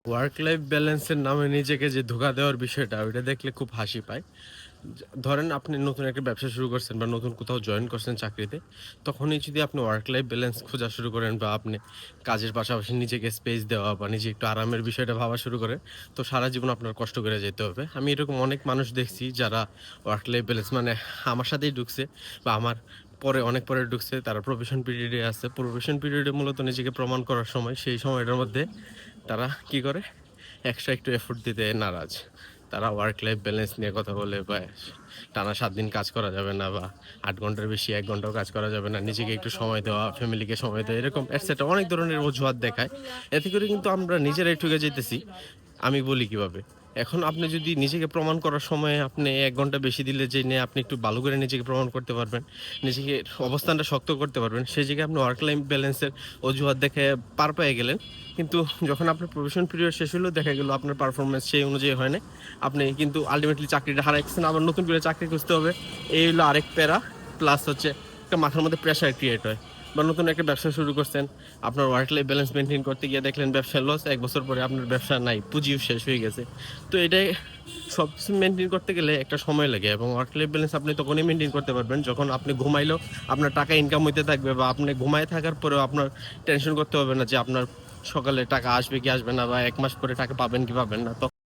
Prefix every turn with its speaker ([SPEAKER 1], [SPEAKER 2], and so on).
[SPEAKER 1] Work life ব্যালেন্সের নামে নিজেকে যে ধোঁকা দেওয়ার বিষয়টা, ওইটা দেখলে খুব হাসি পায়। ধরেন আপনি নতুন একটা ব্যবসা শুরু করছেন বা নতুন কোথাও জয়েন করছেন চাকরিতে, তখনই যদি আপনি ওয়ার্ক লাইফ ব্যালেন্স খোঁজা শুরু করেন বা আপনি কাজের পাশাপাশি নিজেকে স্পেস দেওয়া বা নিজে একটু আরামের বিষয়টা ভাবা শুরু করেন, তো সারা জীবন আপনার কষ্ট করে যেতে হবে। আমি এরকম অনেক মানুষ দেখছি যারা ওয়ার্ক লাইফ ব্যালেন্স মানে আমার সাথেই ঢুকছে বা আমার পরে অনেক পরে ঢুকছে, তারা প্রবেশন পিরিয়ডে আছে। প্রবেশন পিরিয়ডে মূলত নিজেকে প্রমাণ করার সময়, সেই সময়টার মধ্যে তারা কি করে? এক্সট্রা একটু এফোর্ট দিতে নারাজ। তারা ওয়ার্ক লাইফ ব্যালেন্স নিয়ে কথা বলে বা টানা ৭ দিন কাজ করা যাবে না বা ৮ ঘন্টার বেশি ১ ঘন্টাও কাজ করা যাবে না। নিজেকে একটু সময় দেওয়া, ফ্যামিলিকে সময় দেওয়া, এরকম এটসেট্রা অনেক ধরনের অজুহাত দেখায়। এতে করে কিন্তু আমরা নিজেরাই ঠকে যাইতেছি। আমি বলি কিভাবে? এখন আপনি যদি নিজেকে প্রমাণ করার সময় আপনি ১ ঘন্টা বেশি দিলে জেনে আপনি একটু ভালো করে নিজেকে প্রমাণ করতে পারবেন। নিজেকে অবস্থানটা শক্ত করতে পারবেন। সেই জায়গায় আপনি ওয়ার্ক লাইফ ব্যালেন্সের অজুহাত দেখাইয়া পার পেয়ে গেলেন। কিন্তু যখন আপনার প্রবেশন পিরিয়ড শেষ হলো, দেখা গেল আপনার পারফরম্যান্স সেই অনুযায়ী হয় নাই। আপনি কিন্তু আল্টিমেটলি চাকরিটা হারাইছেন। আবার নতুন করে চাকরি খুঁজতে হবে। এই হলো আরেক প্যারা। প্লাস হচ্ছে একটা মাথার মধ্যে প্রেশার ক্রিয়েট হয়। বা নতুন একটা ব্যবসা শুরু করছেন। আপনার ওয়ার্ক লাইফ ব্যালেন্স মেইনটেইন করতে গিয়ে দেখলেন ব্যবসায় লস। ১ বছর পরে আপনার ব্যবসা নাই। পুঁজিও শেষ হয়ে গেছে। তো এটাই, সবকিছু মেইনটেইন করতে গেলে একটা সময় লাগে এবং ওয়ার্ক লাইফ ব্যালেন্স আপনি তখনই মেইনটেইন করতে পারবেন যখন আপনি ঘুমাইলেও আপনার টাকা ইনকাম হইতে থাকবে বা আপনি ঘুমায়ে থাকার পরেও আপনার টেনশন করতে হবে না যে আপনার সকালে টাকা আসবে কি আসবে না বা ১ মাস পরে টাকা পাবেন কি পাবেন না।